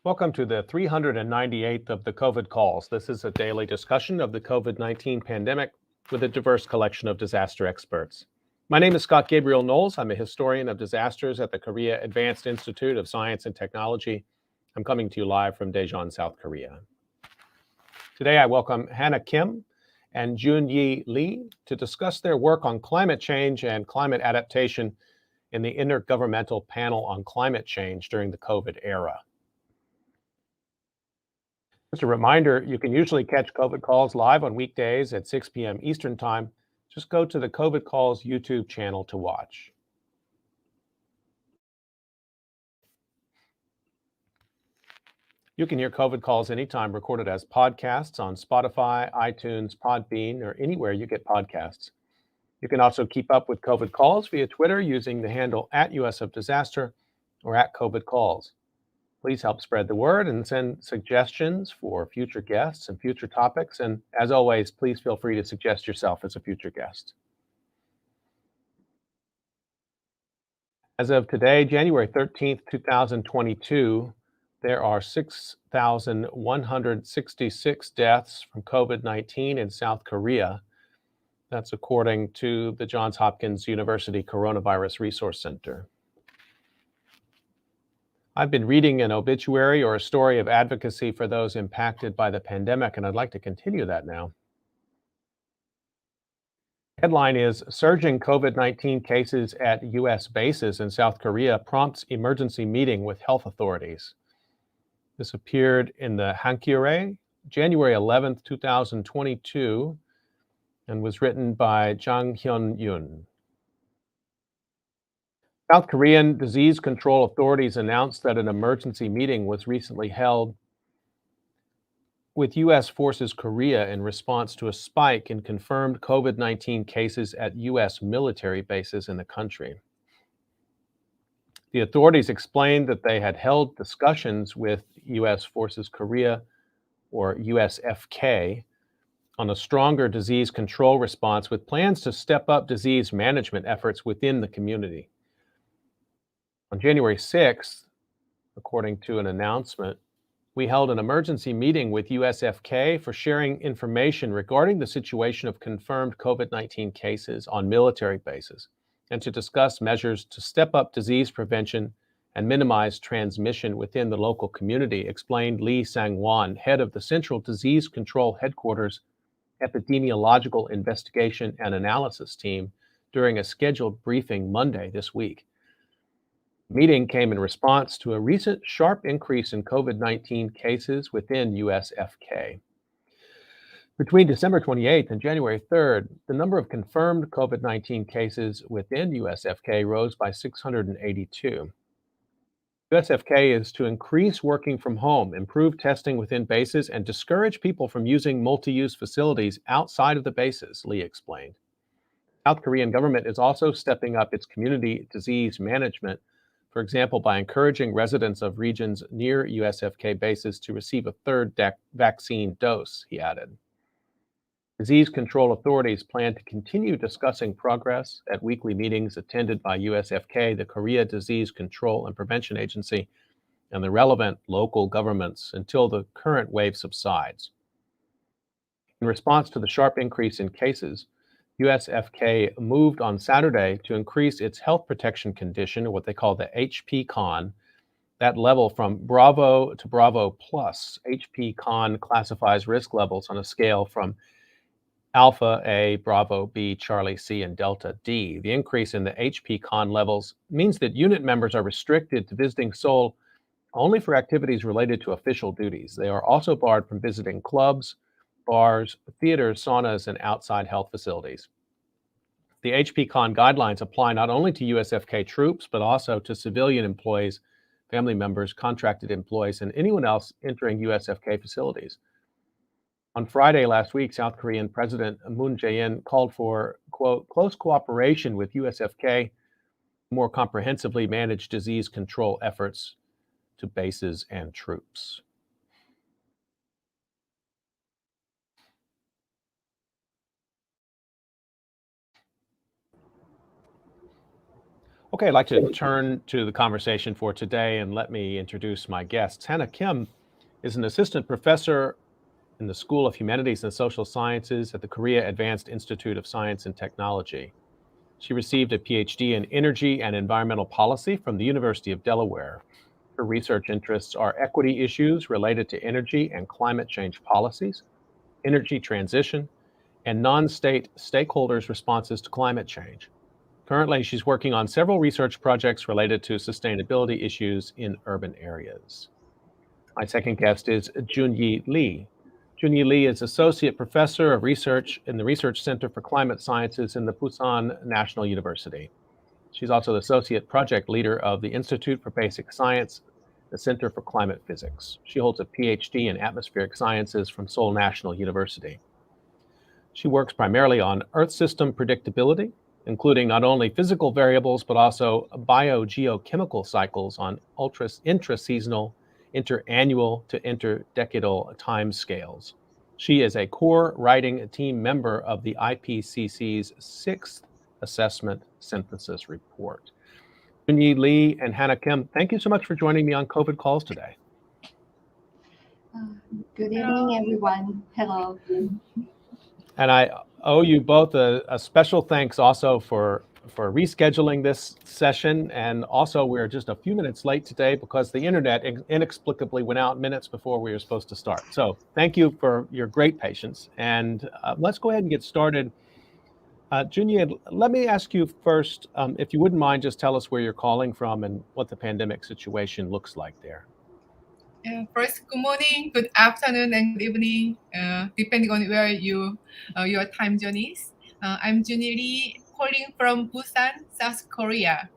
Welcome to the 398th of the COVID calls. This is a daily discussion of the COVID-19 pandemic with a diverse collection of disaster experts. My name is Scott Gabriel Knowles. I'm a historian of disasters at the Korea Advanced Institute of Science and Technology. I'm coming to you live from Daejeon, South Korea. Today, I welcome Hannah Kim and Junyi Lee to discuss their work on climate change and climate adaptation in the Intergovernmental Panel on Climate Change during the COVID era. Just a reminder, you can usually catch COVID calls live on weekdays at 6 p.m. Eastern Time. Just go to the COVID Calls YouTube channel to watch. You can hear COVID calls anytime recorded as podcasts on Spotify, iTunes, Podbean, or anywhere you get podcasts. You can also keep up with COVID calls via Twitter using the handle @USofDisaster or @COVID calls. Please help spread the word and send suggestions for future guests and future topics. And as always, please feel free to suggest yourself as a future guest. As of today, January 13th, 2022, there are 6,166 deaths from COVID-19 in South Korea. That's according to the Johns Hopkins University Coronavirus Resource Center. I've been reading an obituary or a story of advocacy for those impacted by the pandemic, and I'd like to continue that now. Headline is Surging COVID-19 cases at U.S. bases in South Korea prompts emergency meeting with health authorities. This appeared in the Hankyoreh, January 11th, 2022, and was written by Jang Hyun-yoon. South Korean disease control authorities announced that an emergency meeting was recently held with U.S. Forces Korea in response to a spike in confirmed COVID-19 cases at U.S. military bases in the country. The authorities explained that they had held discussions with U.S. Forces Korea, or USFK, on a stronger disease control response with plans to step up disease management efforts within the community. On January 6th, according to an announcement, we held an emergency meeting with USFK for sharing information regarding the situation of confirmed COVID-19 cases on military bases and to discuss measures to step up disease prevention and minimize transmission within the local community, explained Lee Sang-won, head of the Central Disease Control Headquarters Epidemiological Investigation and Analysis Team during a scheduled briefing Monday this week. The meeting came in response to a recent sharp increase in COVID-19 cases within USFK. Between December 28th and January 3rd, the number of confirmed COVID-19 cases within USFK rose by 682. USFK is to increase working from home, improve testing within bases, and discourage people from using multi-use facilities outside of the bases, Lee explained. The South Korean government is also stepping up its community disease management, for example, by encouraging residents of regions near USFK bases to receive a third vaccine dose, he added. Disease control authorities plan to continue discussing progress at weekly meetings attended by USFK, the Korea Disease Control and Prevention Agency, and the relevant local governments until the current wave subsides. In response to the sharp increase in cases, USFK moved on Saturday to increase its health protection condition, what they call the HP-Con, that level from Bravo to Bravo Plus. HP-Con classifies risk levels on a scale from Alpha A, Bravo B, Charlie C, and Delta D. The increase in the HP-Con levels means that unit members are restricted to visiting Seoul only for activities related to official duties. They are also barred from visiting clubs, bars, theaters, saunas, and outside health facilities. The HP-Con guidelines apply not only to USFK troops, but also to civilian employees, family members, contracted employees, and anyone else entering USFK facilities. On Friday last week, South Korean President Moon Jae-in called for, quote, close cooperation with USFK to more comprehensively manage disease control efforts to bases and troops. Okay, I'd like to turn to the conversation for today, and let me introduce my guests. Hannah Kim is an assistant professor in the School of Humanities and Social Sciences at the Korea Advanced Institute of Science and Technology. She received a PhD in Energy and Environmental Policy from the University of Delaware. Her research interests are equity issues related to energy and climate change policies, energy transition, and non-state stakeholders' responses to climate change. Currently, she's working on several research projects related to sustainability issues in urban areas. My second guest is Junyi Lee. Junyi Lee is Associate Professor of Research in the Research Center for Climate Sciences in the Busan National University. She's also the Associate Project Leader of the Institute for Basic Science, the Center for Climate Physics. She holds a PhD in Atmospheric Sciences from Seoul National University. She works primarily on Earth system predictability, including not only physical variables, but also biogeochemical cycles on intra-seasonal, interannual to interdecadal time scales. She is a core writing team member of the IPCC's sixth assessment synthesis report. Junyi Lee and Hannah Kim, thank you so much for joining me on COVID Calls today. Good evening, everyone. Hello. And I owe you both a special thanks also for rescheduling this session. And also, we're just a few minutes late today because the internet inexplicably went out minutes before we were supposed to start. So thank you for your great patience. And let's go ahead and get started. Junyi, let me ask you first, if you wouldn't mind, just tell us where you're calling from and what the pandemic situation looks like there. First, good morning, good afternoon, and good evening, depending on where your time zone is. I'm Junyi Lee, calling from Busan, South Korea.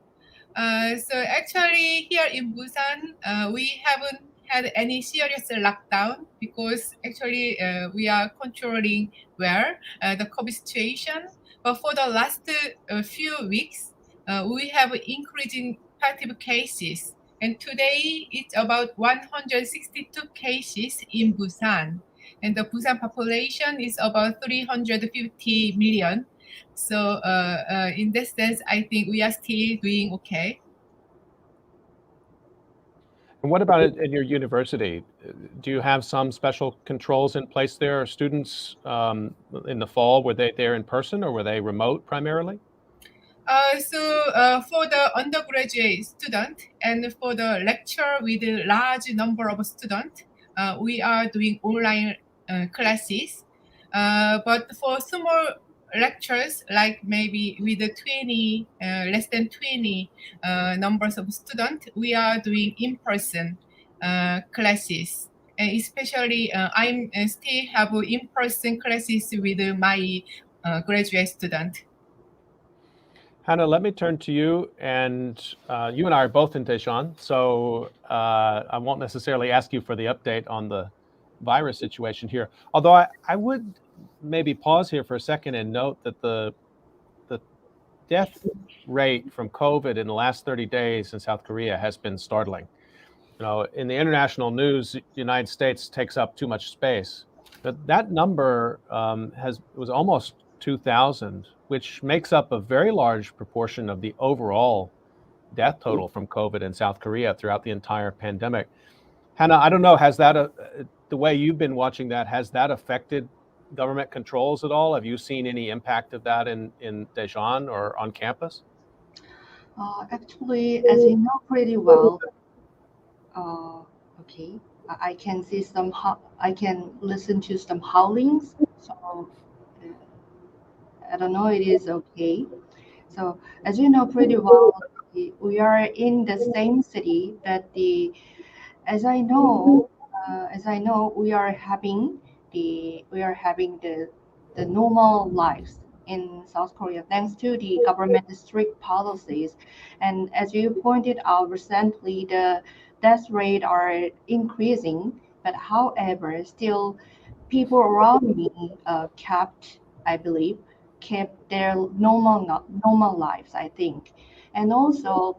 So actually, here in Busan, we haven't had any serious lockdown because actually we are controlling well the COVID situation. But for the last few weeks, we have increasing positive cases. And today it's about 162 cases in Busan. And the Busan population is about 350 million. So in this sense, I think we are still doing okay. And what about at your university? Do you have some special controls in place there? Are students in the fall, were they there in person or were they remote primarily? So for the undergraduate student and for the lecture with a large number of students, we are doing online classes. But for small lectures, like maybe with the 20, less than 20 numbers of students, we are doing in-person classes. And especially, I'm still have in-person classes with my graduate student. Hannah, let me turn to you. And you and I are both in Daejeon, so I won't necessarily ask you for the update on the virus situation here. Although I would maybe pause here for a second and note that the death rate from COVID in the last 30 days in South Korea has been startling. You know, in the international news, the United States takes up too much space. But that number was almost 2,000, which makes up a very large proportion of the overall death total from COVID in South Korea throughout the entire pandemic. Hannah, I don't know, has that the way you've been watching that, has that affected government controls at all? Have you seen any impact of that in Daejeon or on campus? Actually, as you know pretty well, okay, I can see I can listen to some howlings. So I don't know, it is okay. So as you know pretty well, we are in the same city, but as I know, we are having the normal lives in South Korea thanks to the government strict policies. And as you pointed out recently, the death rate are increasing, but however, still people around me I believe, kept their normal lives, I think. And also,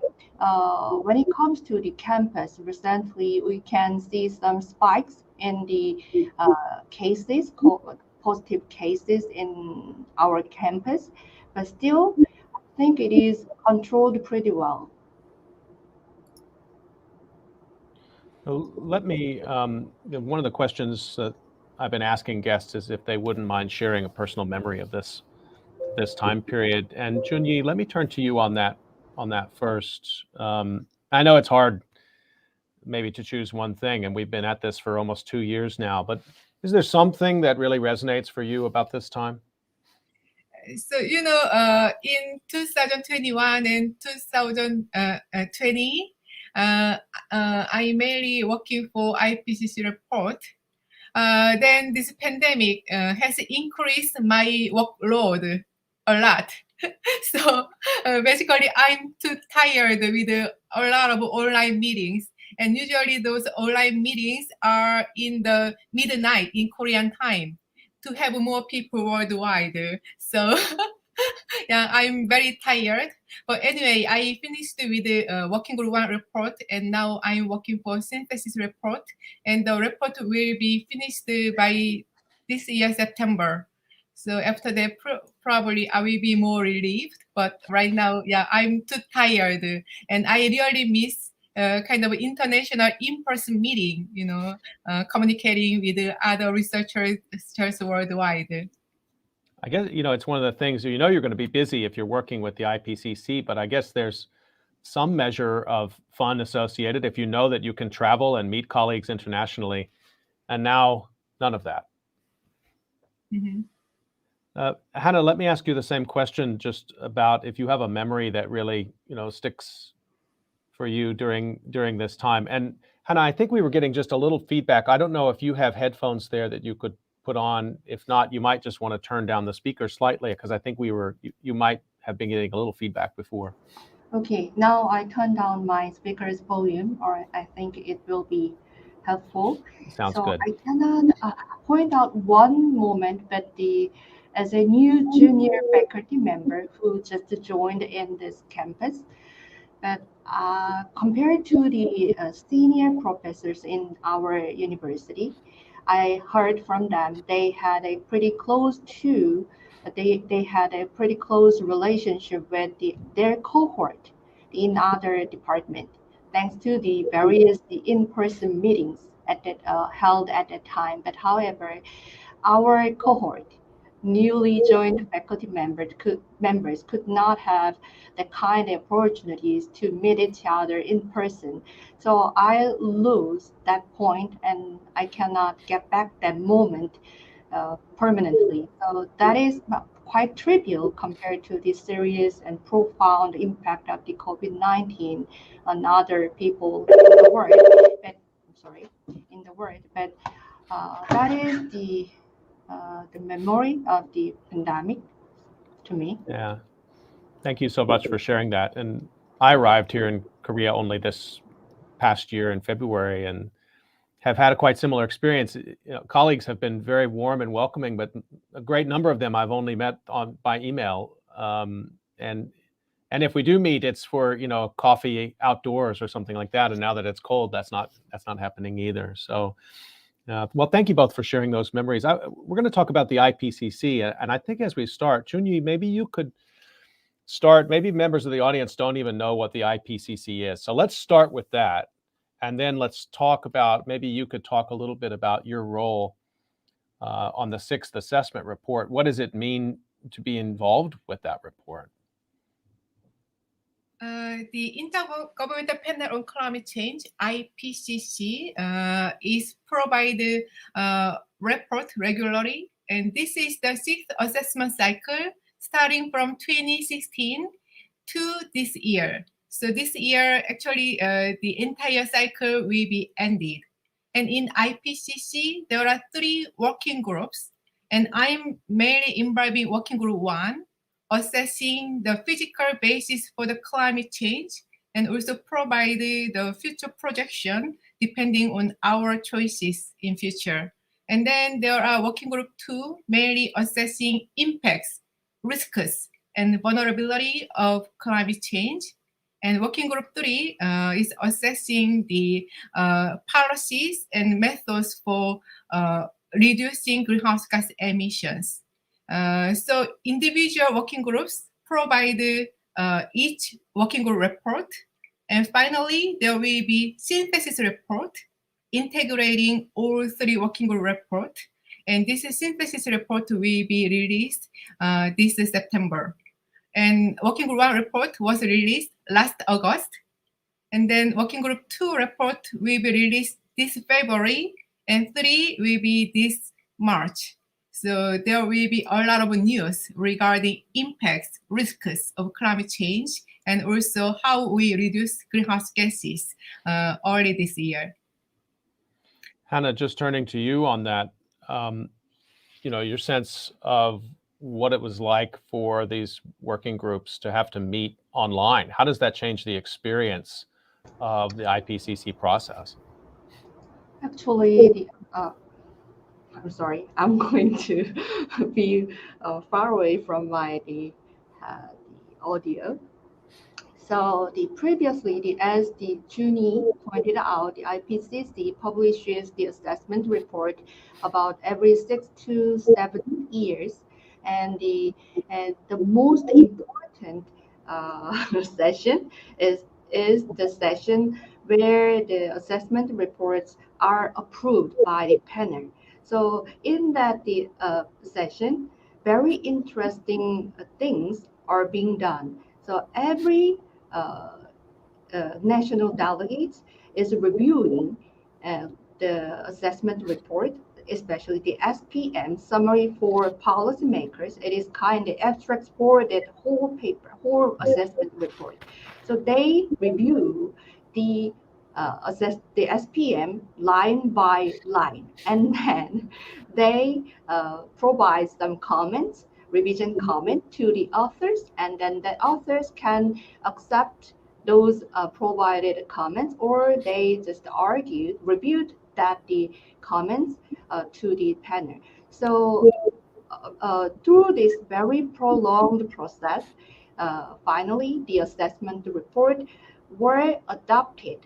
when it comes to the campus, recently we can see some spikes in the positive cases in our campus, but still, think it is controlled pretty well. So let me, one of the questions that I've been asking guests is if they wouldn't mind sharing a personal memory of this time period. And Junyi, let me turn to you on that first. I know it's hard maybe to choose one thing, and we've been at this for almost 2 years now, but is there something that really resonates for you about this time? So, in 2021 and 2020, I mainly working for IPCC report. Then this pandemic has increased my workload a lot. So basically, I'm too tired with a lot of online meetings. And usually those online meetings are in the midnight in Korean time to have more people worldwide. So yeah, I'm very tired. But anyway, I finished with the working group 1 report, and now I'm working for synthesis report. And the report will be finished by this year, September. So after that, probably I will be more relieved. But right now, yeah, I'm too tired. And I really miss kind of international in-person meeting, communicating with other researchers worldwide. I guess, it's one of the things, you're going to be busy if you're working with the IPCC, but I guess there's some measure of fun associated if you know that you can travel and meet colleagues internationally, and now none of that. Mm-hmm. Hannah, let me ask you the same question, just about if you have a memory that really, sticks for you during this time. And Hannah, I think we were getting just a little feedback. I don't know if you have headphones there that you could put on. If not, you might just want to turn down the speaker slightly, because I think you might have been getting a little feedback before. Okay, now I turn down my speaker's volume, or I think it will be helpful. Sounds so good. I cannot point out one moment, but as a new junior faculty member who just joined in this campus, but compared to the senior professors in our university, I heard from them they had a pretty close they had a pretty close relationship with their cohort in other department, thanks to the various in-person meetings held at that time. But however, our cohort, newly joined faculty members could not have the kind of opportunities to meet each other in person. So I lose that point, and I cannot get back that moment permanently. So that is quite trivial compared to the serious and profound impact of the COVID-19 on other people in the world. But, in the world. But that is the memory of the pandemic to me. Yeah. Thank you so much for sharing that. And I arrived here in Korea only this past year in February, and have had a quite similar experience. Colleagues have been very warm and welcoming, but a great number of them I've only met by email. And if we do meet, it's for coffee outdoors or something like that. And now that it's cold, that's not happening either. So, well, thank you both for sharing those memories. We're going to talk about the IPCC, and I think as we start, Junyi, maybe you could start. Maybe members of the audience don't even know what the IPCC is, so let's start with that. And then let's talk about, maybe you could talk a little bit about your role on the 6th assessment report. What does it mean to be involved with that report? The Intergovernmental Panel on Climate Change, IPCC, is provide report regularly, and this is the 6th assessment cycle starting from 2016 to this year. So this year, actually, the entire cycle will be ended. And in IPCC, there are 3 working groups, and I'm mainly involved in working group 1, assessing the physical basis for the climate change, and also provide the future projection depending on our choices in future. And then there are working group 2, mainly assessing impacts, risks, and vulnerability of climate change. And working group 3 is assessing the policies and methods for reducing greenhouse gas emissions. So individual working groups provide each working group report. And finally, there will be synthesis report integrating all 3 working group report. And this synthesis report will be released this September. And working group 1 report was released last August. And then working group 2 report will be released this February, and 3 will be this March. So there will be a lot of news regarding impacts, risks of climate change, and also how we reduce greenhouse gases early this year. Hannah, just turning to you on that, your sense of what it was like for these working groups to have to meet online. How does that change the experience of the IPCC process? Actually, I'm sorry, I'm going to be far away from the audio. So as the Juni pointed out, the IPCC publishes the assessment report about every 6 to 7 years, and the most important session is the session where the assessment reports are approved by the panel. So in that session, very interesting things are being done. So every national delegates is reviewing the assessment report, especially the SPM, Summary for Policymakers. It is kind of abstracts for that whole paper, whole assessment report. So they review the SPM line by line, and then they provide some comments, revision comment to the authors, and then the authors can accept those provided comments, or they just reviewed that the comments to the panel. So through this very prolonged process, finally the assessment report were adopted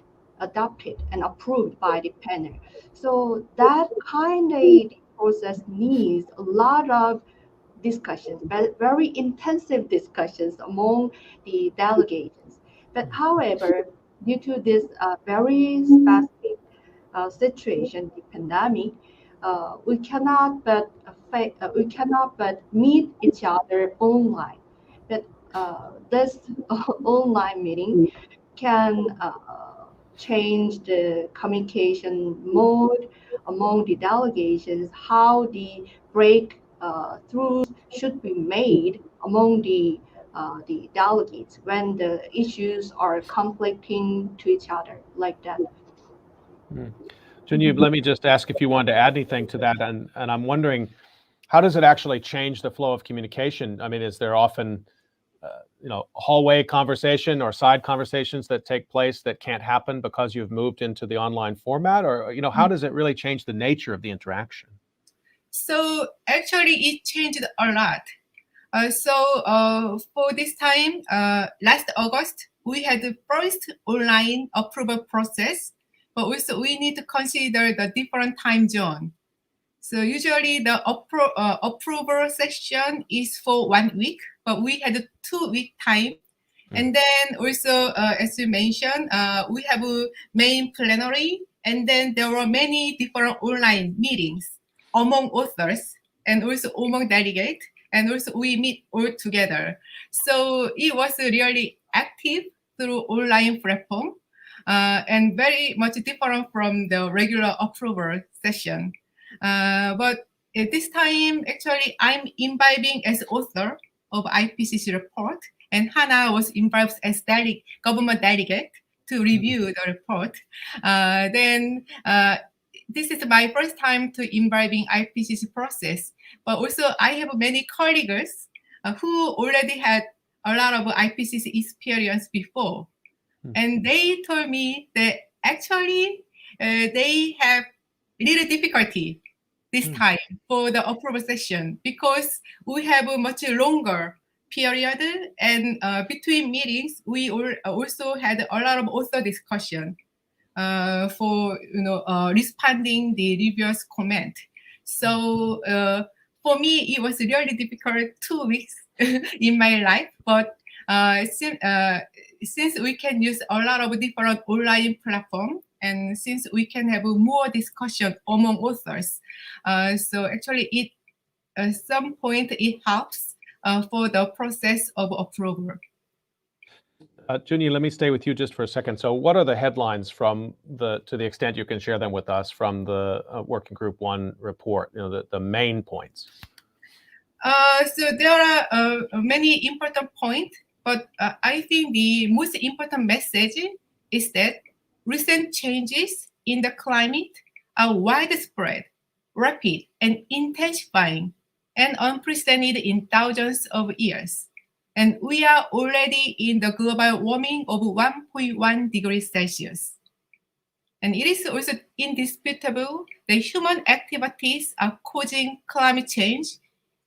and approved by the panel. So that kind of process needs a lot of discussions, very intensive discussions among the delegations. But however, due to this very specific situation, the pandemic, we cannot but meet each other online. But this online meeting can change the communication mode among the delegations, how the breakthroughs should be made among the delegates when the issues are conflicting to each other like that. Junyu, let me just ask if you wanted to add anything to that. And I'm wondering, how does it actually change the flow of communication? I mean, is there often hallway conversation or side conversations that take place that can't happen because you've moved into the online format? Or, how does it really change the nature of the interaction? So actually it changed a lot. For this time, last August, we had the first online approval process, but also we need to consider the different time zone. So usually the approval session is for 1 week, but we had a 2-week time. And then also, as you mentioned, we have a main plenary, and then there were many different online meetings among authors and also among delegates, and also we meet all together. So it was really active through online platform, and very much different from the regular approval session. But at this time, actually, I'm imbibing as author of IPCC report, and Hannah was involved as government delegate to review the report. This is my first time to imbibing IPCC process, but also I have many colleagues who already had a lot of IPCC experience before. And they told me that actually they have little difficulty this time for the approval session because we have a much longer period, and between meetings we also had a lot of author discussion for responding the reviewers' comment. So for me, it was really difficult 2 weeks in my life, but since we can use a lot of different online platforms, and since we can have more discussion among authors, so actually it at some point it helps for the process of approval. Junie, let me stay with you just for a second. So what are the headlines from to the extent you can share them with us, from the Working Group 1 report, the main points? So there are many important points, but I think the most important message is that recent changes in the climate are widespread, rapid, and intensifying, and unprecedented in thousands of years. And we are already in the global warming of 1.1 degrees Celsius. And it is also indisputable that human activities are causing climate change,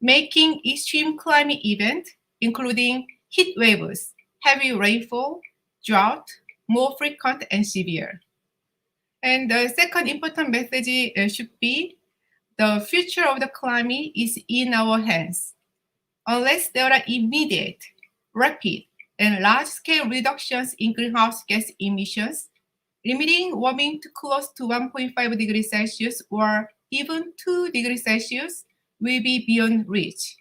making extreme climate events, including heat waves, heavy rainfall, drought, more frequent and severe. And the second important message should be the future of the climate is in our hands. Unless there are immediate, rapid, and large-scale reductions in greenhouse gas emissions, limiting warming to close to 1.5 degrees Celsius or even 2 degrees Celsius will be beyond reach.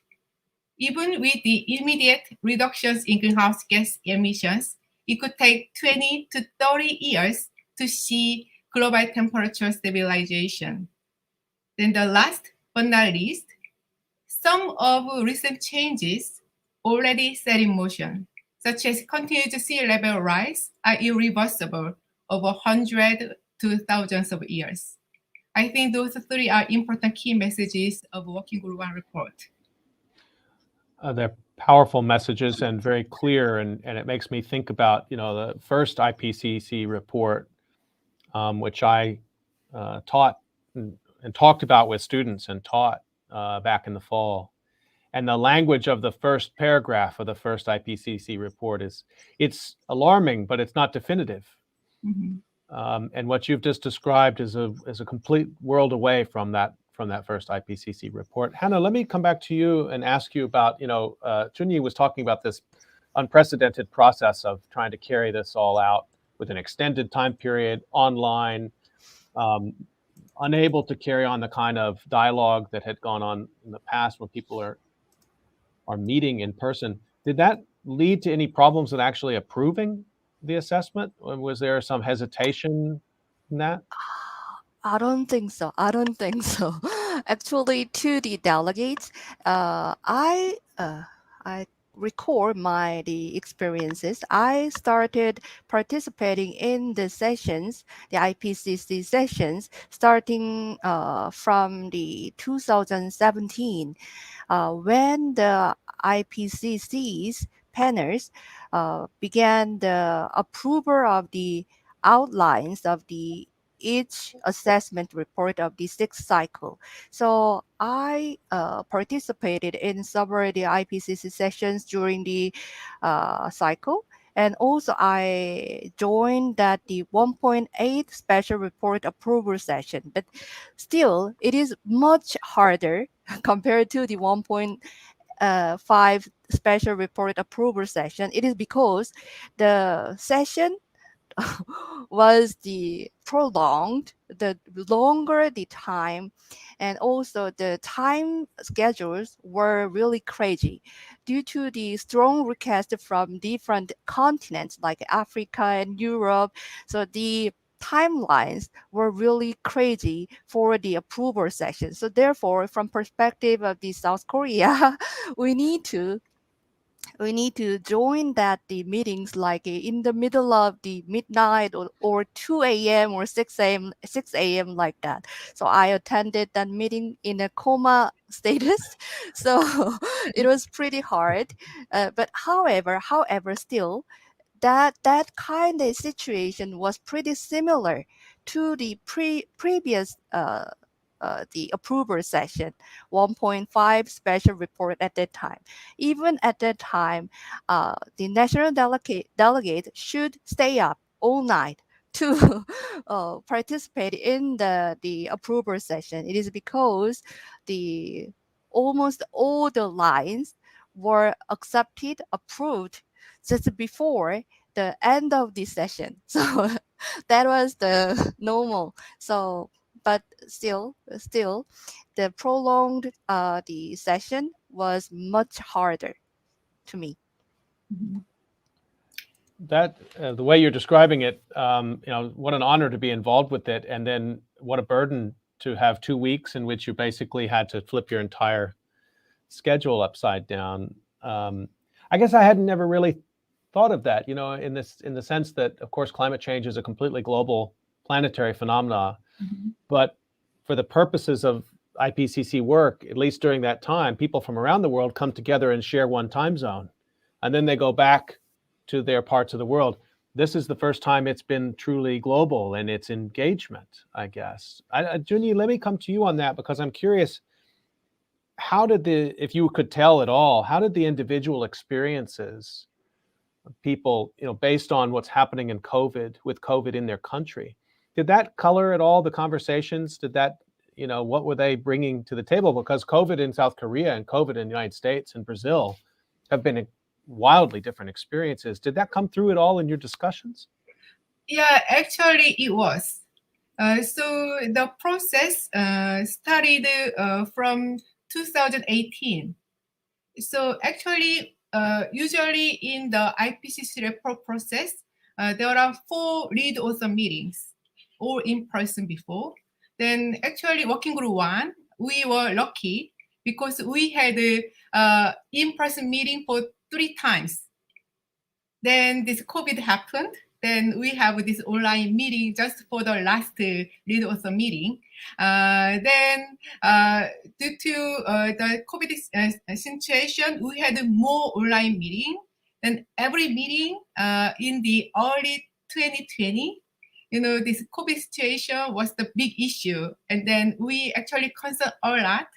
Even with the immediate reductions in greenhouse gas emissions, it could take 20 to 30 years to see global temperature stabilization. Then the last but not least, some of recent changes already set in motion, such as continued sea level rise, are irreversible over hundreds to thousands of years. I think those three are important key messages of Working Group 1 report. They're powerful messages and very clear, and it makes me think about the first IPCC report, which I taught and talked about with students and taught back in the fall. And the language of the first paragraph of the first IPCC report it's alarming, but it's not definitive. Mm-hmm. And what you've just described is a complete world away from that first IPCC report. Hannah, let me come back to you and ask you about, Chunyi was talking about this unprecedented process of trying to carry this all out with an extended time period, online, unable to carry on the kind of dialogue that had gone on in the past when people are meeting in person. Did that lead to any problems with actually approving the assessment? Or was there some hesitation in that? I don't think so. Actually, to the delegates, I record the experiences. I started participating in the sessions, the IPCC sessions, starting from the 2017, when the IPCC's panels began the approval of the outlines of the each assessment report of the sixth cycle. So I participated in several of the IPCC sessions during the cycle. And also I joined that the 1.8 special report approval session. But still, it is much harder compared to the 1.5 special report approval session. It is because the session was the prolonged, the longer the time, and also the time schedules were really crazy due to the strong request from different continents like Africa and Europe. So the timelines were really crazy for the approval session. So therefore, from perspective of the South Korea, we need to join the meetings like in the middle of the midnight, or 2 a.m. or 6 a.m. like that. So I attended that meeting in a coma status. So it was pretty hard. But however, still, that kind of situation was pretty similar to the previous the approval session 1.5 special report at that time. Even at that time, the national delegate should stay up all night to participate in the approval session. It is because almost all the lines were approved just before the end of the session. So that was the normal. So, but still, the prolonged the session was much harder to me. That the way you're describing it, what an honor to be involved with it, and then what a burden to have 2 weeks in which you basically had to flip your entire schedule upside down. I guess I had never really thought of that, in the sense that, of course, climate change is a completely global planetary phenomena. But for the purposes of IPCC work, at least during that time, people from around the world come together and share one time zone, and then they go back to their parts of the world. This is the first time it's been truly global in its engagement, I guess. Junyi, let me come to you on that, because I'm curious, if you could tell at all, how did the individual experiences of people, based on what's happening with COVID in their country, did that color at all the conversations? What were they bringing to the table? Because COVID in South Korea and COVID in the United States and Brazil have been wildly different experiences. Did that come through at all in your discussions? Yeah, actually it was. So the process started from 2018. So actually, usually in the IPCC report process, there are 4 lead author meetings, all in person before. Then actually working group 1, we were lucky because we had a in-person meeting for 3 times. Then this COVID happened. Then we have this online meeting just for the last lead author meeting. Then due to the COVID situation, we had more online meeting. Then every meeting in the early 2020, this COVID situation was the big issue. And then we actually concerned a lot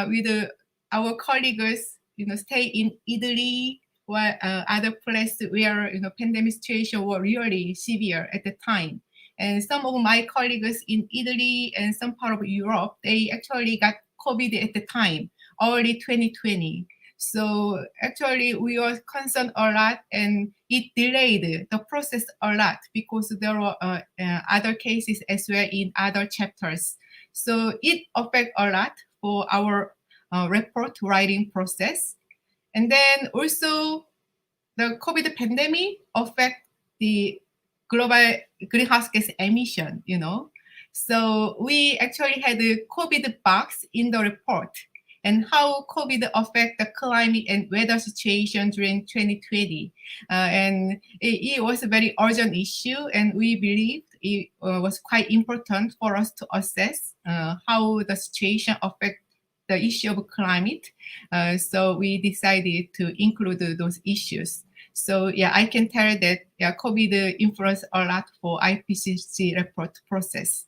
with our colleagues, stay in Italy, or other places where pandemic situation were really severe at the time. And some of my colleagues in Italy and some part of Europe, they actually got COVID at the time, early 2020. So actually we were concerned a lot, and it delayed the process a lot because there were other cases as well in other chapters. So it affected a lot for our report writing process. And then also the COVID pandemic affect the global greenhouse gas emission, So we actually had a COVID box in the report and how COVID affect the climate and weather situation during 2020. And it was a very urgent issue, and we believed it was quite important for us to assess how the situation affect the issue of climate. So we decided to include those issues. So yeah, I can tell that COVID influenced a lot for IPCC report process.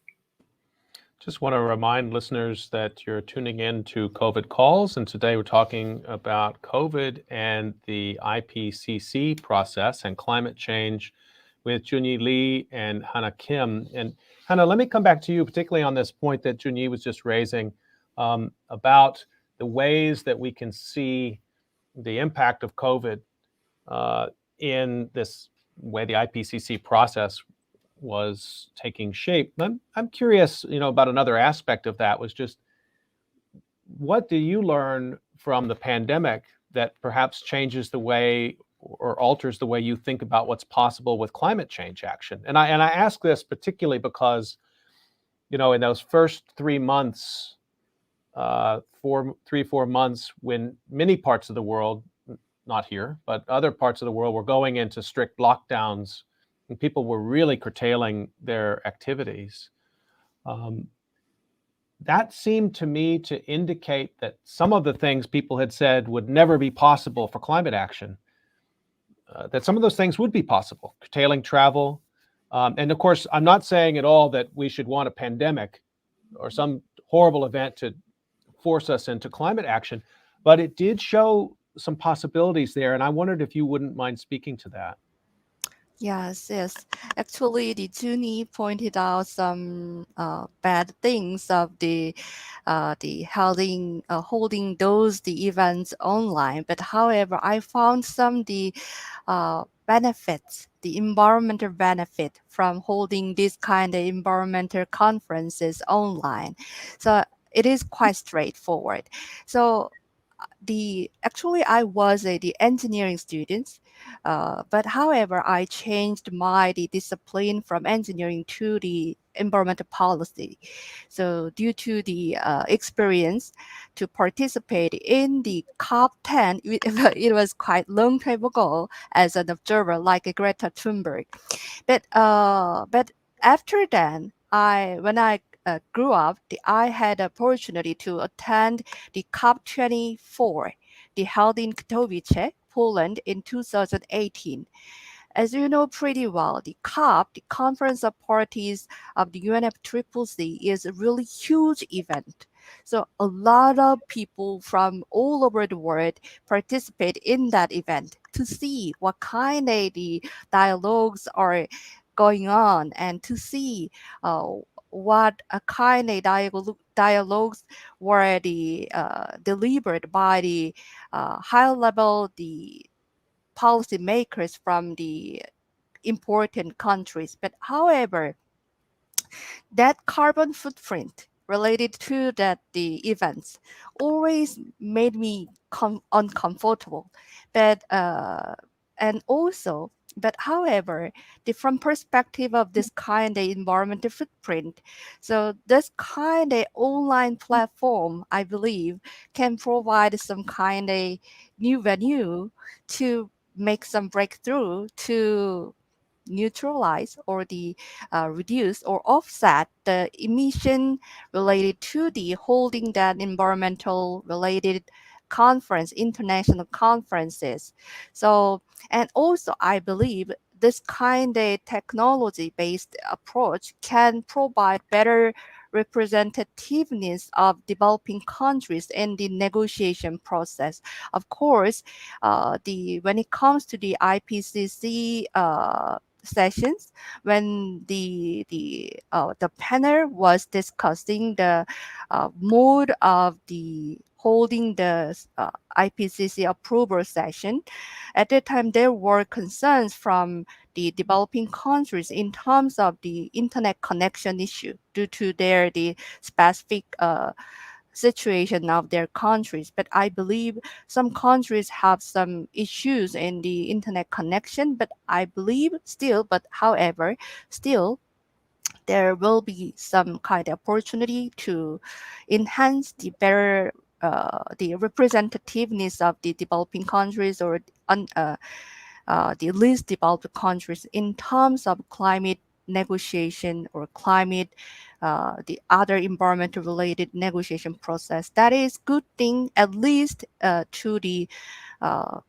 Just want to remind listeners that you're tuning in to COVID Calls, and today we're talking about COVID and the IPCC process and climate change with Junyi Lee and Hannah Kim. And Hannah, let me come back to you, particularly on this point that Junyi was just raising about the ways that we can see the impact of COVID in this way the IPCC process was taking shape. I'm curious, about another aspect of that, was just what do you learn from the pandemic that perhaps changes the way or alters the way you think about what's possible with climate change action? And I ask this particularly because, in those first 3 months, 4 months, when many parts of the world, not here, but other parts of the world, were going into strict lockdowns and people were really curtailing their activities. That seemed to me to indicate that some of the things people had said would never be possible for climate action, that some of those things would be possible, curtailing travel. And of course, I'm not saying at all that we should want a pandemic or some horrible event to force us into climate action, but it did show some possibilities there. And I wondered if you wouldn't mind speaking to that. Yes. Actually, the Junie pointed out some bad things of the holding the events online. But however, I found some benefits, the environmental benefit from holding this kind of environmental conferences online. So it is quite straightforward. So the actually I was the engineering student, but however I changed the discipline from engineering to the environmental policy. So due to the experience to participate in the COP10, it was quite long time ago as an observer like Greta Thunberg. But after then, when I grew up, I had the opportunity to attend the COP24, the held in Katowice, Poland in 2018. As you know pretty well, the COP, the Conference of Parties of the UNFCCC, is a really huge event. So a lot of people from all over the world participate in that event to see what kind of the dialogues are going on and to see uh, what a kind of dialogues were delivered by the high level the policymakers from the important countries. But however, that carbon footprint related to the events always made me uncomfortable. But and also, but however, from perspective of this kind of environmental footprint, so this kind of online platform, I believe, can provide some kind of new venue to make some breakthrough to neutralize or reduce or offset the emission related to the holding that environmental related conference, international conferences. So, and also I believe this kind of technology based approach can provide better representativeness of developing countries in the negotiation process. Of course, the when it comes to the IPCC sessions, when the panel was discussing the mode of the holding the IPCC approval session, at that time there were concerns from the developing countries in terms of the internet connection issue due to the specific situation of their countries. But I believe some countries have some issues in the internet connection, but I believe still, but however, still there will be some kind of opportunity to enhance the representativeness of the developing countries or the least developed countries in terms of climate negotiation or climate the other environmental related negotiation process. That is good thing at least to the uh,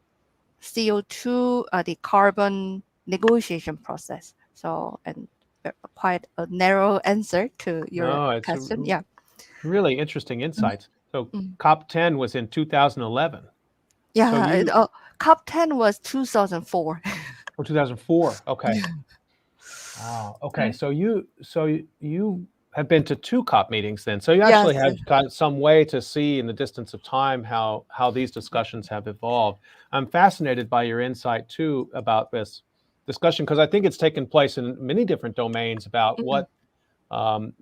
CO2 the carbon negotiation process. So and quite a narrow answer to your No, it's question. Yeah. really interesting Mm, insights. So mm. COP10 was in 2011. So Yeah, you, COP10 was 2004. oh, 2004. Okay. Wow. Okay. Mm. So you have been to two COP meetings then. So you actually Yes. have got some way to see in the distance of time how these discussions have evolved. I'm fascinated by your insight too about this discussion because I think it's taken place in many different domains about Mm, what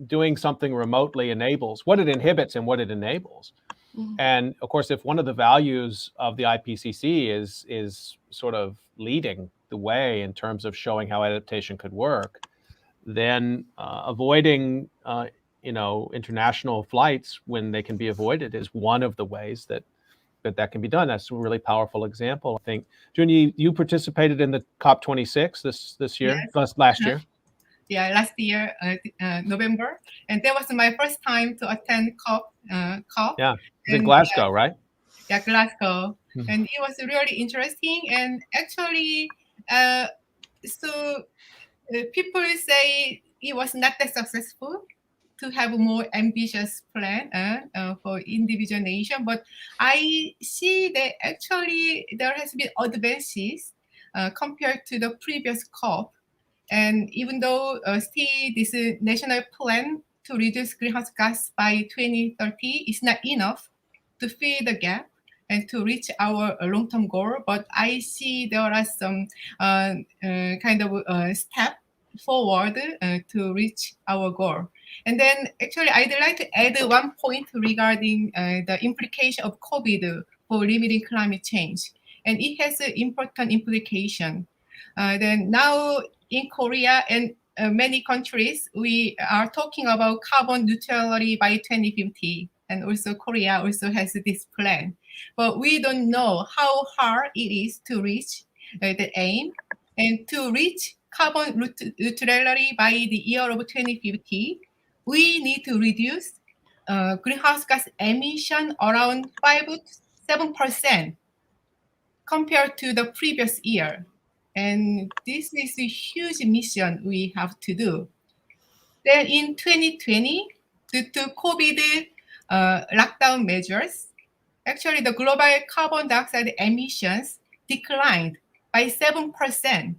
doing something remotely enables, what it inhibits and what it enables. mm, And of course, if one of the values of the IPCC is sort of leading the way in terms of showing how adaptation could work, then avoiding international flights when they can be avoided is one of the ways that can be done. That's a really powerful example. I think, June, you participated in the COP26 this year, Yes. last year. Yeah, last year, November, and that was my first time to attend COP. Yeah, it's in And Glasgow, right? yeah, Glasgow, Mhm. and it was really interesting. And actually, uh, so people say it was not that successful to have a more ambitious plan for individual nation, but I see that actually there has been advances compared to the previous COP. And even though still this national plan to reduce greenhouse gas by 2030 is not enough to fill the gap and to reach our long-term goal, but I see there are some kind of step forward to reach our goal. And then actually I'd like to add one point regarding the implication of COVID for limiting climate change. And it has an important implication. Then now in Korea and many countries, we are talking about carbon neutrality by 2050. And also Korea also has this plan. But we don't know how hard it is to reach the aim. And to reach carbon neutrality by the year of 2050, we need to reduce greenhouse gas emission around 5 to 7% compared to the previous year. And this is a huge mission we have to do. Then in 2020, due to COVID lockdown measures, actually the global carbon dioxide emissions declined by 7%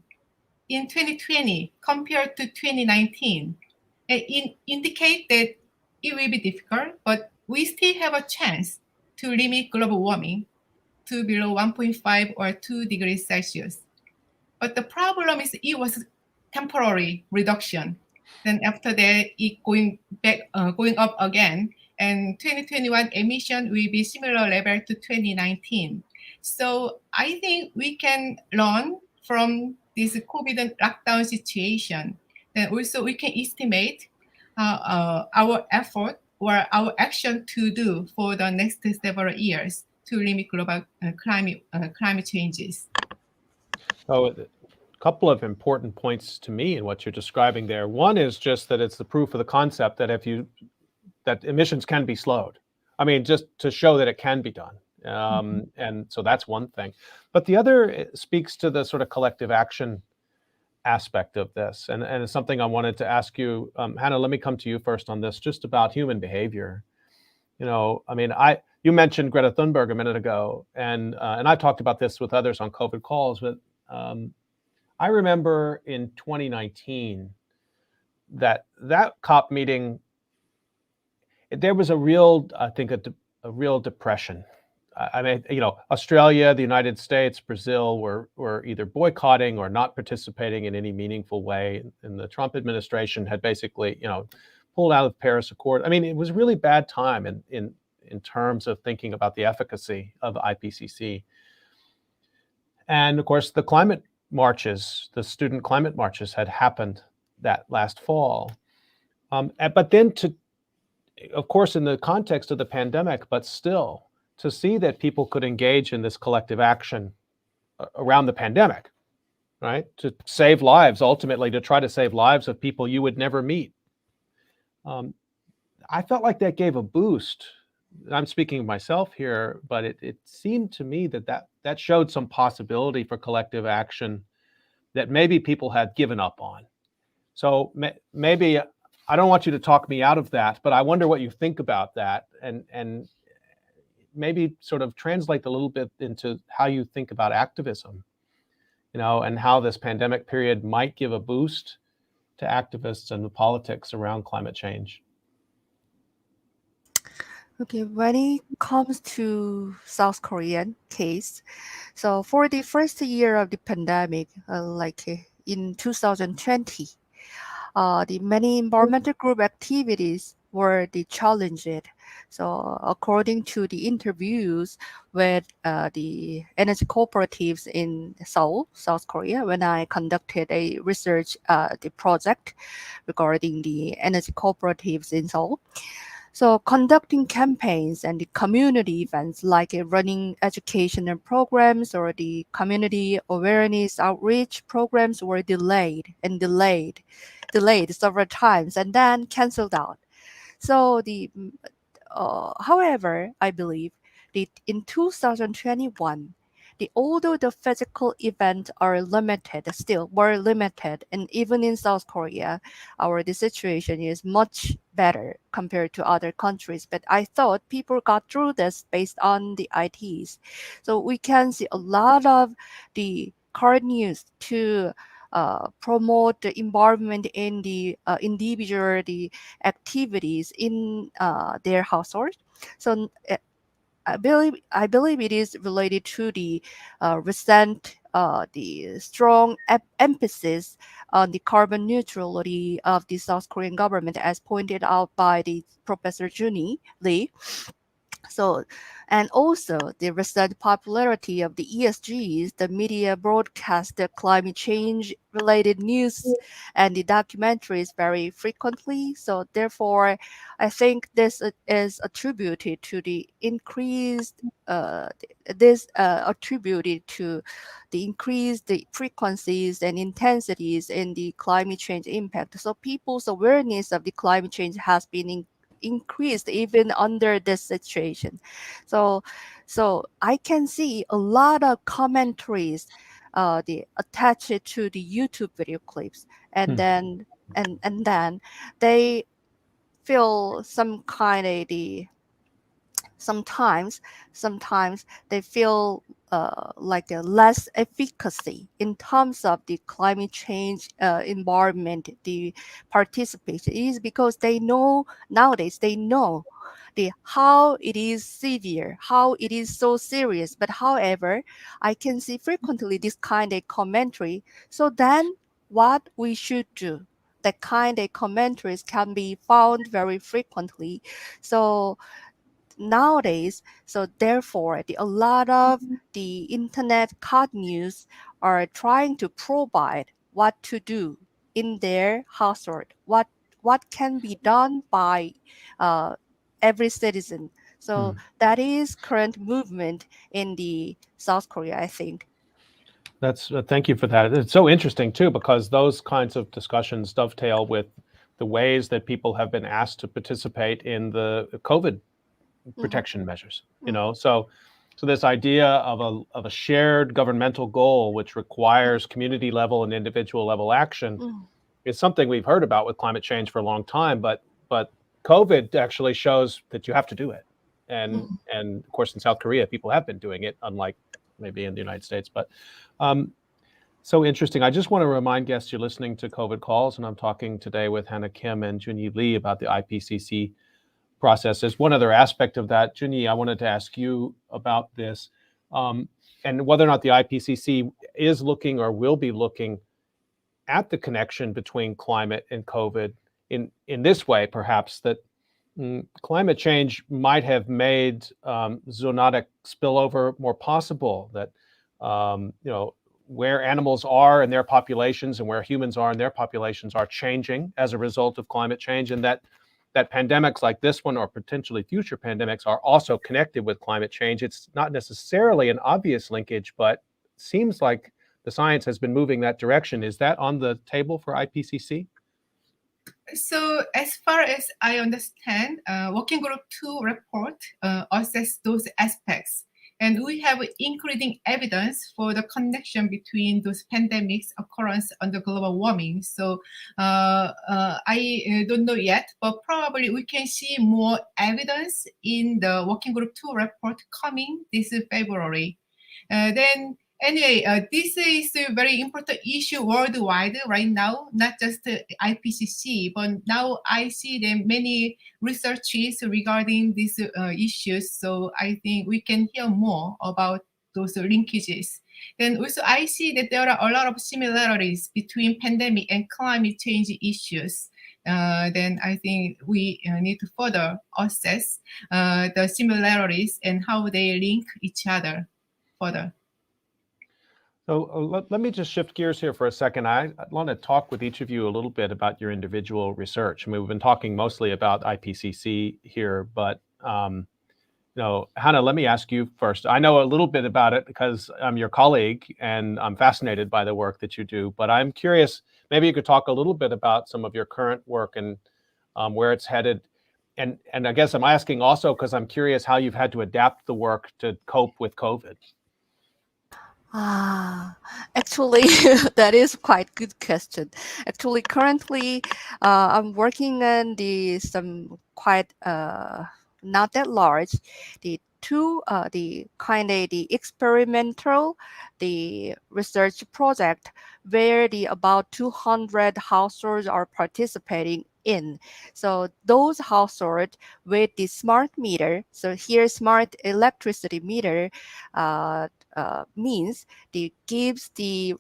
in 2020 compared to 2019. It indicates that it will be difficult, but we still have a chance to limit global warming to below 1.5 or 2 degrees Celsius. But the problem is it was temporary reduction. Then after that, it going up again. And 2021 emission will be similar level to 2019. So I think we can learn from this COVID lockdown situation. And also we can estimate our effort or our action to do for the next several years to limit global climate changes. So, a couple of important points to me in what you're describing there. One is just that it's the proof of the concept that that emissions can be slowed. I mean, just to show that it can be done. And so that's one thing. But the other speaks to the sort of collective action aspect of this. And it's something I wanted to ask you, Hannah, let me come to you first on this, just about human behavior. I mean, you mentioned Greta Thunberg a minute ago, and I've talked about this with others on COVID calls, but I remember in 2019 that COP meeting, there was a real, I think, a real depression. I mean, Australia, the United States, Brazil were either boycotting or not participating in any meaningful way. And the Trump administration had basically, pulled out of the Paris Accord. I mean, it was a really bad time in terms of thinking about the efficacy of the IPCC. And of course, the climate marches, the student climate marches had happened that last fall. But then of course, in the context of the pandemic, but still, to see that people could engage in this collective action around the pandemic, right? To save lives, ultimately, to try to save lives of people you would never meet. I felt like that gave a boost. I'm speaking of myself here, but it seemed to me that showed some possibility for collective action that maybe people had given up on. So maybe, I don't want you to talk me out of that, but I wonder what you think about that, and maybe sort of translate a little bit into how you think about activism, and how this pandemic period might give a boost to activists and the politics around climate change. Okay, when it comes to South Korean case, so for the first year of the pandemic, in 2020, the many environmental group activities were the challenged. So according to the interviews with the energy cooperatives in Seoul, South Korea, when I conducted a research the project regarding the energy cooperatives in Seoul. So conducting campaigns and the community events like running educational programs or the community awareness outreach programs were delayed several times and then canceled out. So however, I believe that in 2021, although the physical events are limited, still were limited, and even in South Korea, the situation is much better compared to other countries. But I thought people got through this based on the ITs. So we can see a lot of the current news to promote the involvement in the individual the activities in their household. So I believe it is related to the recent the strong emphasis on the carbon neutrality of the South Korean government, as pointed out by the Professor Juni Lee. So, and also the recent popularity of the ESGs, the media broadcast the climate change related news and the documentaries very frequently. So, therefore, I think this is attributed to the increased. This attributed to the increased the frequencies and intensities in the climate change impact. So people's awareness of the climate change has been increased even under this situation. So so I can see a lot of commentaries the attached to the YouTube video clips, and Hmm. then they feel some kind of the sometimes sometimes they feel like a less efficacy in terms of the climate change environment the participation is because they know nowadays they know the how it is severe, how it is so serious. But however, I can see frequently this kind of commentary. So then what we should do, that kind of commentaries can be found very frequently. So nowadays, so therefore a lot of the internet cut news are trying to provide what to do in their household, what can be done by uh, every citizen. So Hmm. that is current movement in the South Korea, I think. That's thank you for that. It's so interesting too because those kinds of discussions dovetail with the ways that people have been asked to participate in the COVID Mhm. protection measures. Mm, So this idea of a shared governmental goal which requires community level and individual level action mm, is something we've heard about with climate change for a long time, but COVID actually shows that you have to do it. And of course in South Korea people have been doing it, unlike maybe in the United States. But um, so interesting. I just want to remind guests you're listening to COVID Calls, and I'm talking today with Hannah Kim and Junyi Lee about the IPCC process. There's one other aspect of that. Junyi, I wanted to ask you about this, um, and whether or not the IPCC is looking or will be looking at the connection between climate and COVID in this way, perhaps that climate change might have made zoonotic spillover more possible. That where animals are in their populations and where humans are in their populations are changing as a result of climate change, and that pandemics like this one or potentially future pandemics are also connected with climate change. It's not necessarily an obvious linkage, but seems like the science has been moving that direction. Is that on the table for IPCC? So as far as I understand, Working Group 2 report assess those aspects. And we have including evidence for the connection between those pandemics occurrence and the global warming. So I don't know yet, but probably we can see more evidence in the Working Group 2 report coming this February. Then anyway, this is a very important issue worldwide right now, not just IPCC, but now I see that many researches regarding these issues. So I think we can hear more about those linkages. Then also I see that there are a lot of similarities between pandemic and climate change issues. Then I think we need to further assess the similarities and how they link each other further. So let me just shift gears here for a second. I want to talk with each of you a little bit about your individual research. I mean, we've been talking mostly about IPCC here, but Hannah, let me ask you first. I know a little bit about it because I'm your colleague and I'm fascinated by the work that you do, but I'm curious, maybe you could talk a little bit about some of your current work and where it's headed. And I guess I'm asking also because I'm curious how you've had to adapt the work to cope with COVID. Ah, actually, that is quite good question. Actually, currently, I'm working on the some quite not that large, the two the kind of the experimental the research project where the about 200 households are participating in. So those households with the smart meter, so here smart electricity meter means the gives the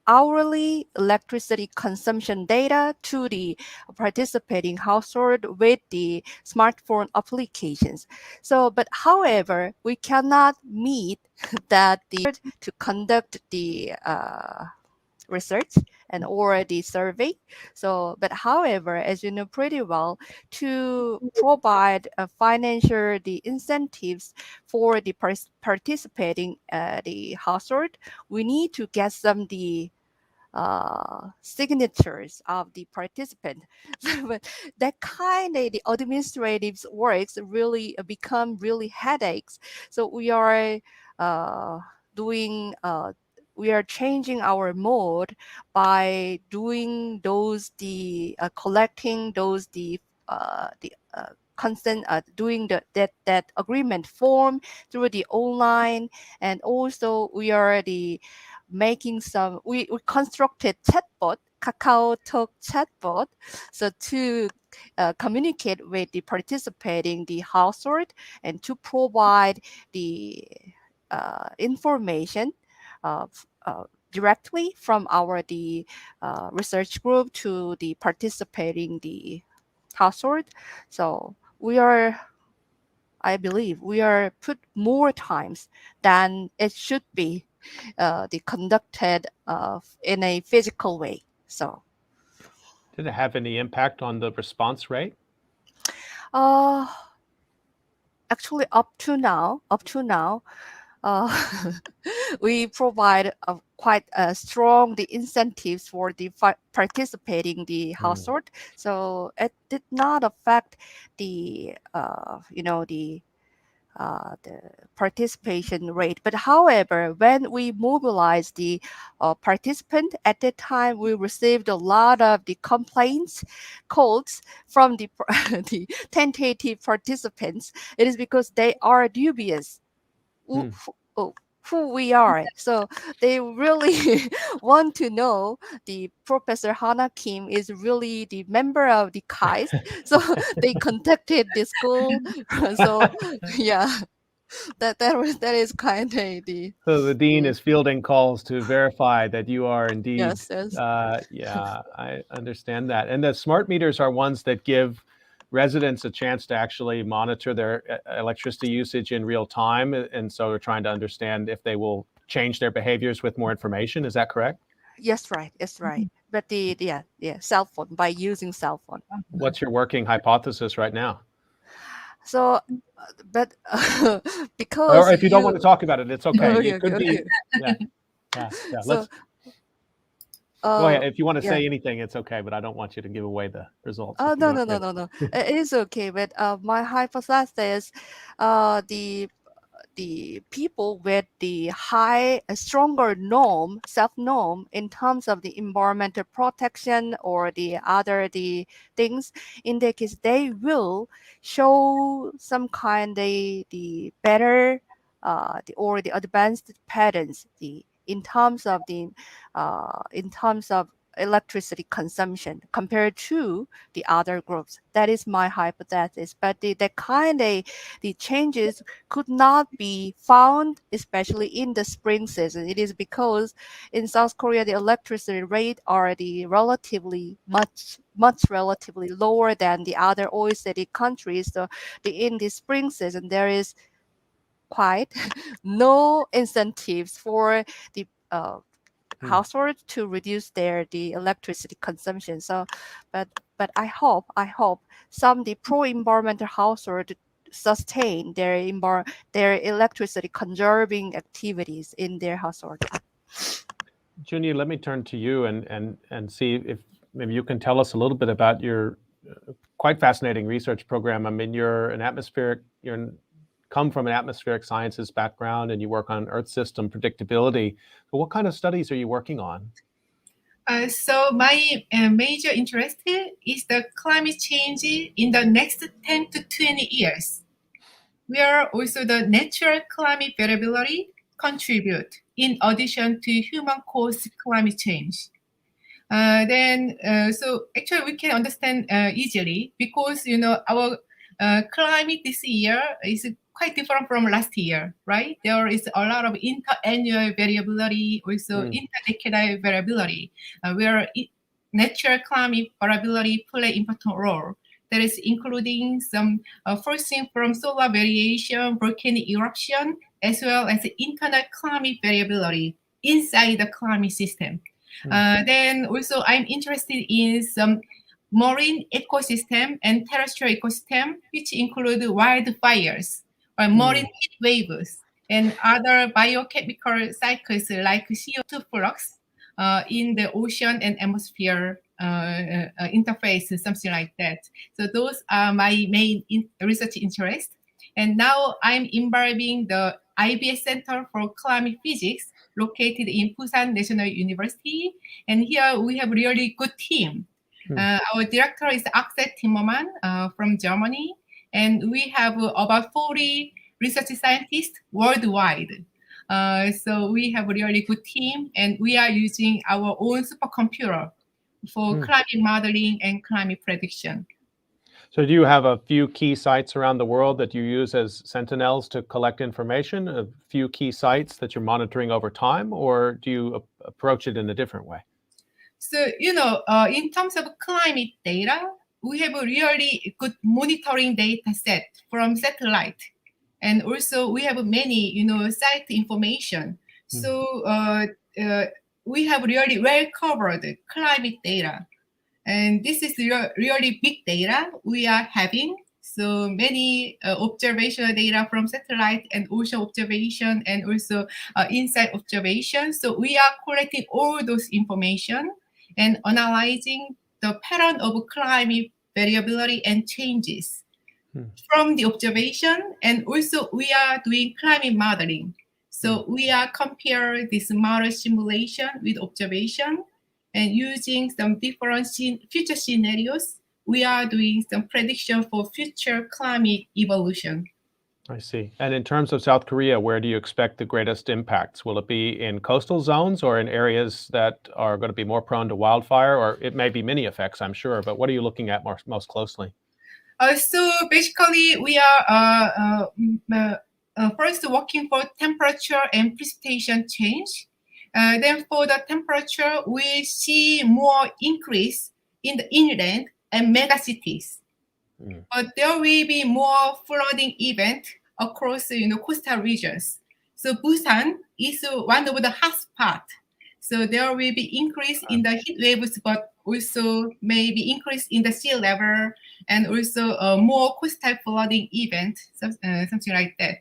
hourly electricity consumption data to the participating household with the smartphone applications. So, but however, we cannot meet that the to conduct the research and or the survey. So, but however, as you know pretty well, to provide a financial the incentives for the participating the household, we need to get some the signatures of the participant. But that kind of the administrative works really become really headaches. So we are uh, doing we are changing our mode by doing those the collecting those the constant doing that agreement form through the online, and also we are the making some we constructed chatbot Kakao Talk chatbot so to communicate with the participating the household and to provide the information directly from our the research group to the participating the household. So we are, I believe we are put more times than it should be the conducted in a physical way. So Did it have any impact on the response rate? uh, actually up to now uh, we provide a quite strong the incentives for the participating the household. So it did not affect the the participation rate. But however, when we mobilized the participant at that time, we received a lot of the complaints, calls from the the tentative participants. It is because they are dubious oh, who we are. So they really want to know the Professor Hana Kim is really the member of the KAIST. So they contacted the school. So yeah, that is kind of the So the dean the is fielding calls to verify that you are indeed. yes. Yeah, I understand that. And the smart meters are ones that give residents a chance to actually monitor their electricity usage in real time. And so we're trying to understand if they will change their behaviors with more information. Is that correct? Yes, right. Yes, right. But the yeah cell phone, by using cell phone. What's your working hypothesis right now? So, but Or because if you don't want you to talk about it, it's okay. okay, It could okay, be, okay. yeah. So Go ahead. If you want to yeah. say anything, it's okay, but I don't want you to give away the results. Oh If you no want no to no no no. It is okay. But my hypothesis, uh, the the people with the high stronger norm self norm in terms of the environmental protection or the other the things, in that case they will show some kind the better the or the advanced patterns the in terms of electricity consumption compared to the other groups. That is my hypothesis. But the kind of the changes could not be found, especially in the spring season. It is because in South Korea the electricity rate are the relatively much relatively lower than the other OECD countries. So in the spring season there is quite no incentives for the households to reduce the electricity consumption. So, but I hope some the pro-environmental household sustain their electricity conserving activities in their household. Junie, let me turn to you and see if maybe you can tell us a little bit about your quite fascinating research program. I mean, come from an atmospheric sciences background and you work on Earth system predictability. But what kind of studies are you working on? So my major interest is the climate change in the next 10 to 20 years. where also the natural climate variability contribute in addition to human-caused climate change. So actually we can understand easily because our climate this year is quite different from last year, right? There is a lot of inter-annual variability, also interdecadal variability, where natural climate variability play important role. That is including some forcing from solar variation, volcanic eruption, as well as internal climate variability inside the climate system. Then also I'm interested in some marine ecosystem and terrestrial ecosystem, which include wildfires or marine heat waves and other biochemical cycles like CO2 flux in the ocean and atmosphere interface, something like that. So those are my main research interest. And now I'm involving the IBS Center for Climate Physics located in Busan National University. And here we have really good team. Our director is Axel Timmermann from Germany. And we have about 40 research scientists worldwide. So we have a really good team, and we are using our own supercomputer for climate modeling and climate prediction. So do you have a few key sites around the world that you use as sentinels to collect information, a few key sites that you're monitoring over time, or do you approach it in a different way? So, in terms of climate data, we have a really good monitoring data set from satellite. And also we have many, site information. So we have really well covered climate data. And this is really big data we are having. So many observational data from satellite and ocean observation and also inside observation. So we are collecting all those information and analyzing the pattern of climate variability and changes from the observation. And also we are doing climate modeling. So we are compare this model simulation with observation, and using some different future scenarios, we are doing some prediction for future climate evolution. I see. And in terms of South Korea, where do you expect the greatest impacts? Will it be in coastal zones or in areas that are going to be more prone to wildfire? Or it may be many effects, I'm sure, but what are you looking at most closely? So basically, we are first working for temperature and precipitation change. Then for the temperature, we see more increase in the inland and megacities. But there will be more flooding event across coastal regions. So Busan is one of the hotspot. So there will be increase in the heat waves, but also maybe increase in the sea level and also more coastal flooding event, something like that.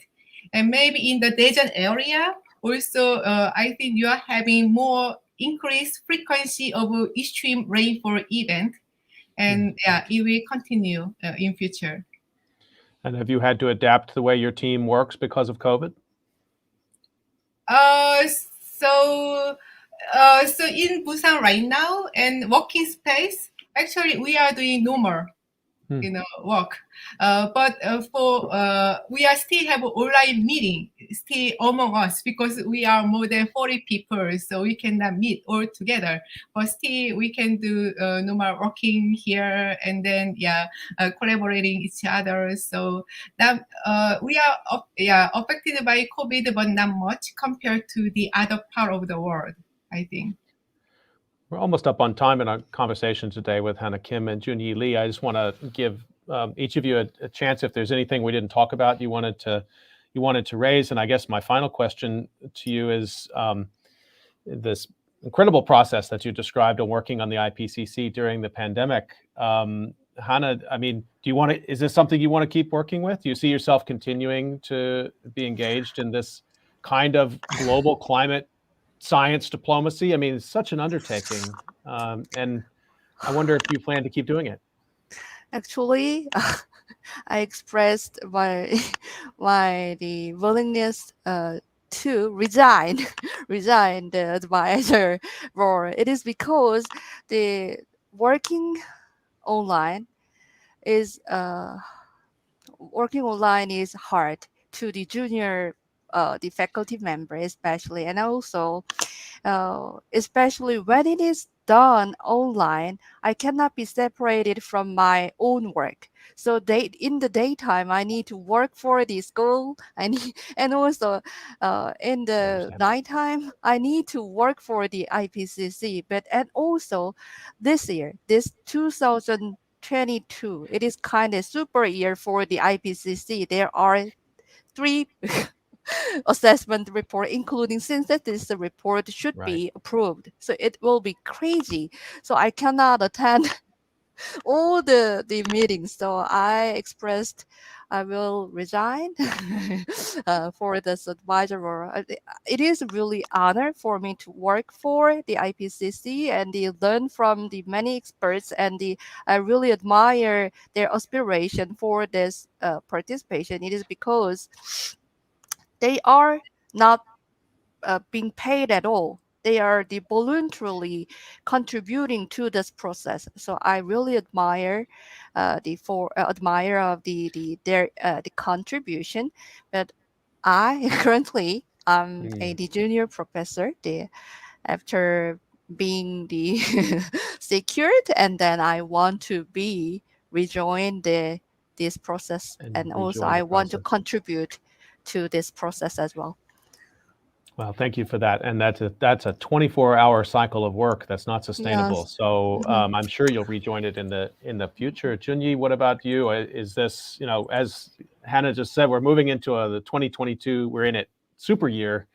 And maybe in the Daejeon area, also I think you are having more increased frequency of extreme rainfall event. And it will continue in future. And have you had to adapt the way your team works because of COVID? So in Busan right now and working space, actually we are doing normal, work. But we are still have online meeting still among us because we are more than 40 people, so we cannot meet all together. But still we can do normal working here and then collaborating each other. So that we are affected by COVID, but not much compared to the other part of the world, I think. We're almost up on time in our conversation today with Hannah Kim and Junyi Lee. I just want to give each of you a chance if there's anything we didn't talk about you wanted to raise. And I guess my final question to you is this incredible process that you described on working on the IPCC during the pandemic. Hannah, I mean, is this something you want to keep working with? Do you see yourself continuing to be engaged in this kind of global climate science diplomacy? I mean, it's such an undertaking. And I wonder if you plan to keep doing it. Actually, I expressed the willingness to resign the advisor role. It is because the working online is working online is hard to the junior, the faculty member especially, and also especially when it is done online, I cannot be separated from my own work. So in the daytime, I need to work for the school. I need, and also in the understand. nighttime, I need to work for the IPCC. But and also this year, this 2022, it is kind of super year for the IPCC. There are three assessment report, including synthesis report, should Right. be approved. So it will be crazy. So I cannot attend all the meetings. So I expressed I will resign for this advisor role. It is really honor for me to work for the IPCC and learn from the many experts, and I really admire their aspiration for this participation. It is because they are not being paid at all. They are voluntarily contributing to this process. So I really admire admire of their the contribution. But I currently am the junior professor. After being the secured, and then I want to be rejoin this process, and also rejoin the I want to process. contribute to this process as well. Well, thank you for that. And that's a 24-hour cycle of work. That's not sustainable. Yes. So I'm sure you'll rejoin it in the future. Junyi, what about you? Is this, as Hannah just said, we're moving into the 2022. We're in it super year.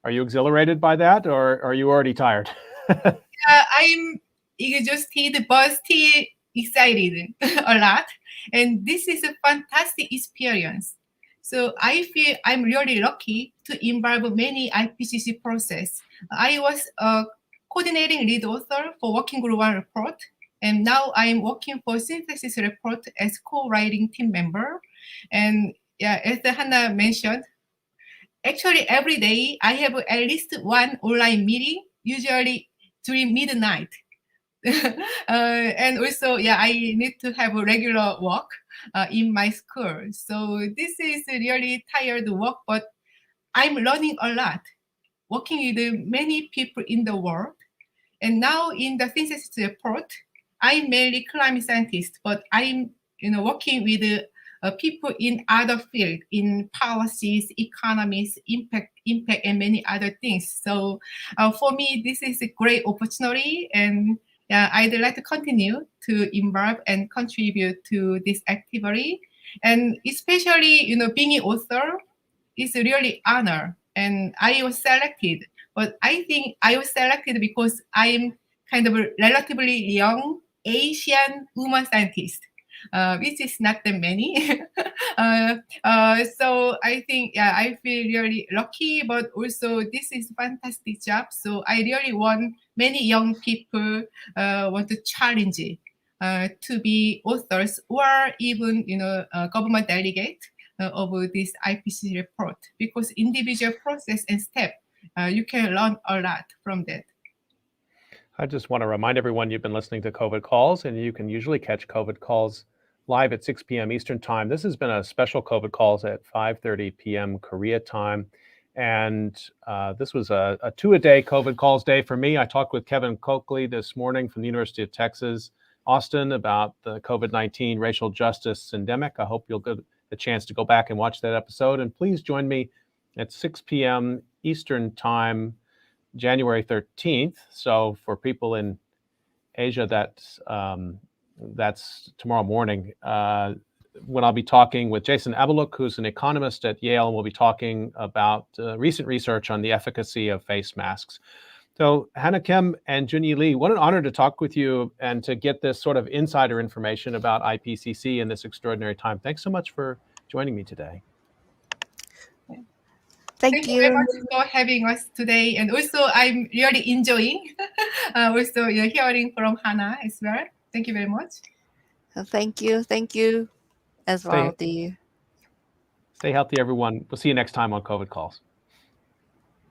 Are you exhilarated by that, or are you already tired? I'm exhausted but still excited a lot. And this is a fantastic experience. So I feel I'm really lucky to involve many IPCC process. I was a coordinating lead author for Working Group 1 report, and now I'm working for synthesis report as co-writing team member. And yeah, as Hannah mentioned, actually every day I have at least one online meeting, usually during midnight. And also, yeah, I need to have a regular work in my school. So this is really tired work, but I'm learning a lot, working with many people in the world. And now in the synthesis report, I'm mainly climate scientist, but I'm working with people in other fields, in policies, economies, impact, and many other things. So for me, this is a great opportunity, and I'd like to continue to involve and contribute to this activity. And especially, being an author is really honor, and I was selected. But I think I was selected because I'm kind of a relatively young Asian woman scientist, which is not that many. So I think, yeah, I feel really lucky, but also this is fantastic job. So I really want many young people want to challenge it, to be authors or even government delegate of this IPCC report, because individual process and step you can learn a lot from that. I just want to remind everyone you've been listening to COVID Calls, and you can usually catch COVID Calls live at 6 p.m. Eastern Time. This has been a special COVID Calls at 5:30 p.m. Korea time. And this was a two-a-day COVID Calls day for me. I talked with Kevin Coakley this morning from the University of Texas, Austin, about the COVID-19 racial justice endemic. I hope you'll get a chance to go back and watch that episode. And please join me at 6 p.m. Eastern Time, January 13th. So for people in Asia, that's tomorrow morning, when I'll be talking with Jason Abeluk, who's an economist at Yale, and we'll be talking about recent research on the efficacy of face masks. So Hannah Kim and Junyi Lee, what an honor to talk with you and to get this sort of insider information about IPCC in this extraordinary time. Thanks so much for joining me today. Thank you very you. much for having us today. And also, I'm really enjoying also hearing from Hannah as well. Thank you very much. Thank you. Thank you as well. Stay healthy, everyone. We'll see you next time on COVID Calls.